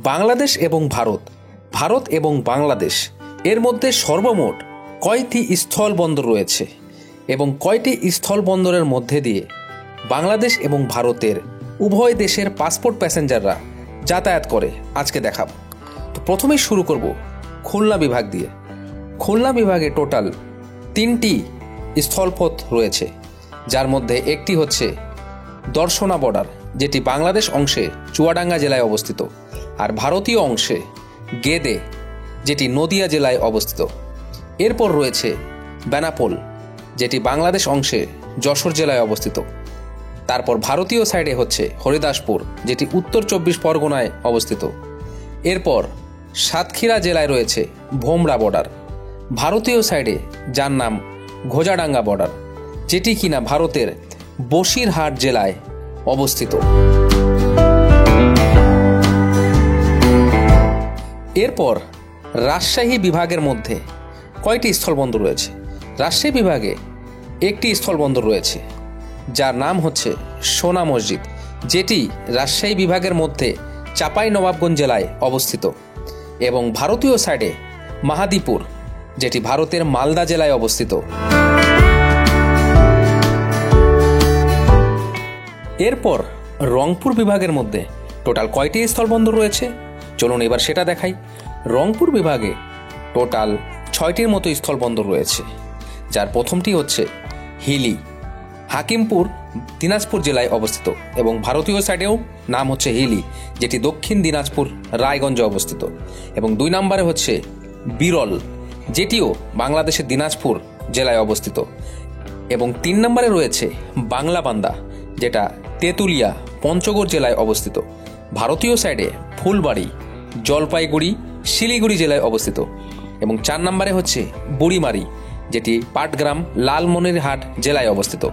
বাংলাদেশ এবং ভারত, ভারত এবং বাংলাদেশ এর মধ্যে সর্বমোট কয়টি স্থলবন্দর রয়েছে এবং কয়টি স্থলবন্দরের মধ্যে দিয়ে বাংলাদেশ এবং ভারতের উভয় দেশের পাসপোর্ট প্যাসেঞ্জাররা যাতায়াত করে আজকে দেখাবো। তো প্রথমেই শুরু করব খুলনা বিভাগ দিয়ে। খুলনা বিভাগে টোটাল 3টি স্থলপথ রয়েছে, যার মধ্যে একটি হচ্ছে দর্শনা বর্ডার, যেটি বাংলাদেশ অংশে চুয়াডাঙ্গা জেলায় অবস্থিত, আর ভারতীয় অংশে গেদে, যেটি নদিয়া জেলায় অবস্থিত। এরপর রয়েছে বেনাপোল, যেটি বাংলাদেশ অংশে যশোর জেলায় অবস্থিত। তারপর ভারতীয় সাইডে হচ্ছে হরিদাসপুর, যেটি উত্তর 24 পরগনায় অবস্থিত। এরপর সাতক্ষীরা জেলায় রয়েছে ভোমরা বর্ডার। ভারতীয় সাইডে যার নাম ঘোজাডাঙ্গা বর্ডার, যেটি কিনা ভারতের বসিরহাট জেলায় অবস্থিত। এরপর রাজশাহী বিভাগের মধ্যে কয়টি স্থলবন্দর রয়েছে? রাজশাহী বিভাগে একটি স্থলবন্দর রয়েছে, যার নাম হচ্ছে সোনা মসজিদ, যেটি রাজশাহী বিভাগের মধ্যে চাঁপাইনবাবগঞ্জ জেলায় অবস্থিত। এবং ভারতীয় সাইডে মাহাদীপুর, যেটি ভারতের মালদা জেলায় অবস্থিত। এরপর রংপুর বিভাগের মধ্যে টোটাল কয়টি স্থলবন্দর রয়েছে? চলুন এবার সেটা দেখাই। রংপুর বিভাগে টোটাল 6টির মতো স্থলবন্দর রয়েছে, যার প্রথমটি হচ্ছে হিলি, হাকিমপুর দিনাজপুর জেলায় অবস্থিত, এবং ভারতীয় সাইডেও নাম হচ্ছে হিলি, যেটি দক্ষিণ দিনাজপুর রায়গঞ্জে অবস্থিত। এবং 2 নম্বরে হচ্ছে বিরল, যেটিও বাংলাদেশের দিনাজপুর জেলায় অবস্থিত। এবং 3 নম্বরে রয়েছে বাংলাবান্ধা, যেটা তেঁতুলিয়া পঞ্চগড় জেলায় অবস্থিত। ভারতীয় সাইডে ফুলবাড়ি, জলপাইগুড়ি শিলিগুড়ি জেলায় অবস্থিত। এবং 4 নম্বরে হচ্ছে বুড়িমারি, যেটি পাটগ্রাম লালমনিরহাট জেলায় অবস্থিত।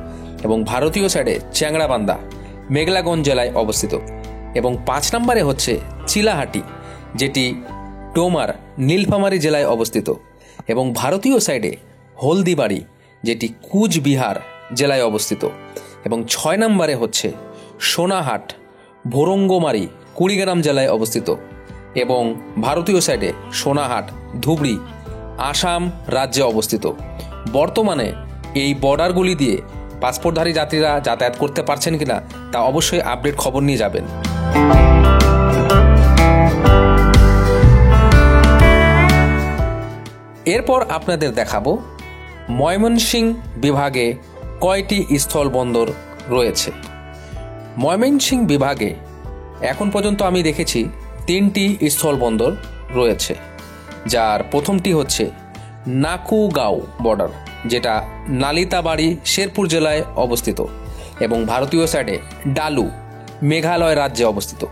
এবং ভারতীয় সাইডে চ্যাংড়াবান্ধা মেঘলাগঞ্জ জেলায় অবস্থিত। এবং 5 নম্বরে হচ্ছে চিলাহাটি, যেটি ডোমার নীলফামারী জেলায় অবস্থিত। এবং ভারতীয় সাইডে হলদিবাড়ি, যেটি কুচবিহার জেলায় অবস্থিত। এবং 6 নম্বরে হচ্ছে সোনাহাট ভোরঙ্গমারি কুড়িগ্রাম জেলায় অবস্থিত। এবং ভারতীয় সাইডে সোনাহাট ধুবড়ি আসাম রাজ্যে অবস্থিত। বর্তমানে এই বর্ডারগুলি দিয়ে পাসপোর্টধারী যাত্রীরা যাতায়াত করতে পারছেন কিনা তা অবশ্যই আপডেট খবর নিয়ে যাবেন। এরপর আপনাদের দেখাবো ময়মনসিংহ বিভাগে কয়টি স্থলবন্দর রয়েছে। ময়মনসিংহ বিভাগে এখন পর্যন্ত আমি দেখেছি 3টি স্থলবন্দর রয়েছে, যার প্রথমটি হচ্ছে নাকুগাঁও বর্ডার, যেটা নালিতাবাড়ি শেরপুর জেলায় অবস্থিত, এবং ভারতীয় সাইডে ডালু মেঘালয় রাজ্যে অবস্থিত।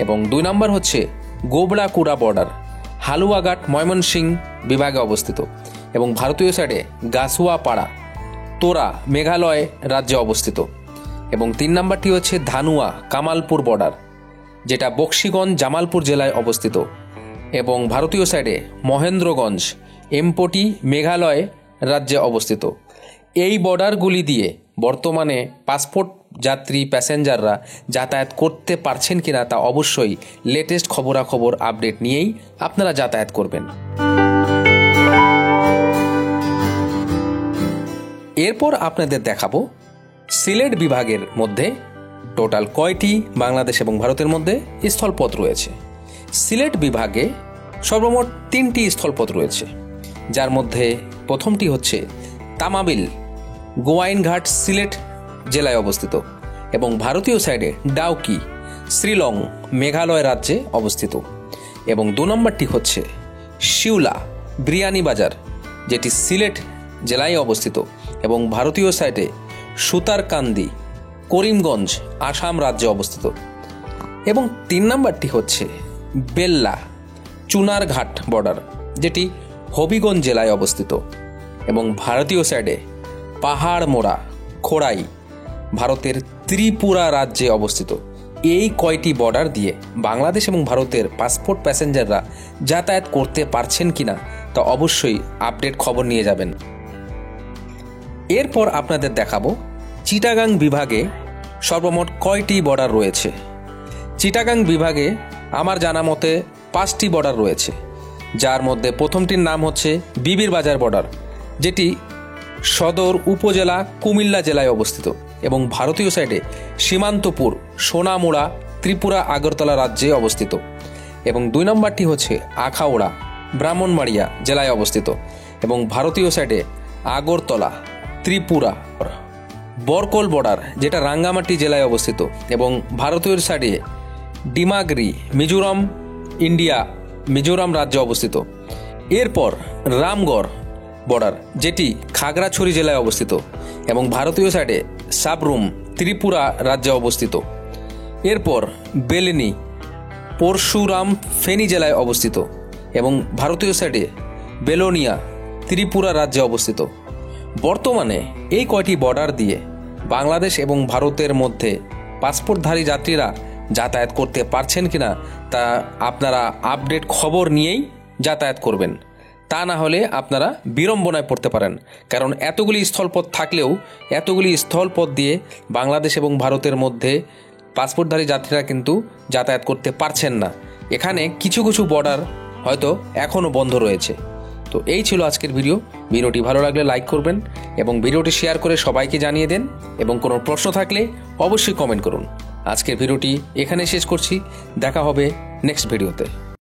এবং 2 নম্বর হচ্ছে গোবড়াকুড়া বর্ডার, হালুয়াঘাট ময়মনসিংহ বিভাগে অবস্থিত, এবং ভারতীয় সাইডে গাছুয়াপাড়া তোরা মেঘালয় রাজ্যে অবস্থিত। এবং 3 নম্বরটি হচ্ছে ধানুয়া কামালপুর বর্ডার, যেটা বক্সিগঞ্জ জামালপুর জেলায় অবস্থিত, এবং ভারতীয় সাইডে মহেন্দ্রগঞ্জ এমপটি মেঘালয় রাজ্যে অবস্থিত। এই বর্ডারগুলি দিয়ে বর্তমানে পাসপোর্ট যাত্রী প্যাসেঞ্জাররা যাতায়াত করতে পারছেন কিনা তা অবশ্যই লেটেস্ট খবরাখবর আপডেট নিয়েই আপনারা যাতায়াত করবেন। এরপর আপনাদের দেখাবো সিলেট বিভাগের মধ্যে টোটাল কয়টি বাংলাদেশ এবং ভারতের মধ্যে স্থলপথ রয়েছে। সিলেট বিভাগে সর্বমোট 3টি স্থলপথ রয়েছে, যার মধ্যে প্রথমটি হচ্ছে তামাবিল গোয়াইনঘাট সিলেট জেলায় অবস্থিত, এবং ভারতীয় সাইডে ডাউকি শ্রীলং মেঘালয় রাজ্যে অবস্থিত। এবং 2 নম্বরটি হচ্ছে শিউলা বিরিয়ানিবাজার, যেটি সিলেট জেলায় অবস্থিত, এবং ভারতীয় সাইডে সুতারকান্দি করিমগঞ্জ আসাম রাজ্যে অবস্থিত। এবং 3 নম্বরটি হচ্ছে বেল্লা চুনারঘাট বর্ডার, যেটি হবিগঞ্জ জেলায় অবস্থিত, এবং ভারতীয় সাইডে পাহাড়মোড়া খোড়াই ভারতের ত্রিপুরা রাজ্যে অবস্থিত। এই কয়টি বর্ডার দিয়ে বাংলাদেশ এবং ভারতের পাসপোর্ট প্যাসেঞ্জাররা যাতায়াত করতে পারছেন কিনা তা অবশ্যই আপডেট খবর নিয়ে যাবেন। এরপর আপনাদের দেখাবো চিটাগাং বিভাগে সর্বমোট কয়টি বর্ডার রয়েছে। চিটাগাং বিভাগে আমার জানা মতে 5টি বর্ডার রয়েছে, যার মধ্যে প্রথমটির নাম হচ্ছে বিবির বাজার বর্ডার, যেটি সদর উপজেলা কুমিল্লা জেলায় অবস্থিত এবং ভারতীয় সাইডে সীমান্তপুর সোনামুড়া ত্রিপুরা আগরতলা রাজ্যে অবস্থিত। এবং 2 নম্বরটি হচ্ছে আখাউড়া ব্রাহ্মণবাড়িয়া জেলায় অবস্থিত এবং ভারতীয় সাইডে আগরতলা ত্রিপুরা। বরকল বর্ডার, যেটা রাঙ্গামাটি জেলায় অবস্থিত এবং ভারতীয় সাইডে ডিমাগরি মিজোরাম ইন্ডিয়া মিজোরাম রাজ্যে অবস্থিত। এরপর রামগড় বর্ডার, যেটি খাগড়াছড়ি জেলায় অবস্থিত এবং ভারতীয় সাইডে সাবরুম ত্রিপুরা রাজ্যে অবস্থিত। এরপর বেলনি পরশুরাম ফেনী জেলায় অবস্থিত এবং ভারতীয় সাইডে বেলোনিয়া ত্রিপুরা রাজ্যে অবস্থিত। বর্তমানে এই কয়টি বর্ডার দিয়ে বাংলাদেশ এবং ভারতের মধ্যে পাসপোর্টধারী যাত্রীরা যাতায়াত করতে পারছেন কিনা তা আপনারা আপডেট খবর নিয়েই যাতায়াত করবেন, তা না হলে আপনারা বিড়ম্বনায় পড়তে পারেন। কারণ এতগুলি স্থলপথ থাকলেও এতগুলি স্থলপথ দিয়ে বাংলাদেশ এবং ভারতের মধ্যে পাসপোর্টধারী যাত্রীরা কিন্তু যাতায়াত করতে পারছেন না। এখানে কিছু কিছু বর্ডার হয়তো এখনও বন্ধ রয়েছে। তো এই ছিল আজকের ভিডিওটি ভালো লাগলে লাইক করবেন এবং ভিডিওটি শেয়ার করে সবাইকে জানিয়ে দেন এবং কোনো প্রশ্ন থাকলে অবশ্যই কমেন্ট করুন। আজকের ভিডিওটি এখানে শেষ করছি, দেখা হবে নেক্সট ভিডিওতে।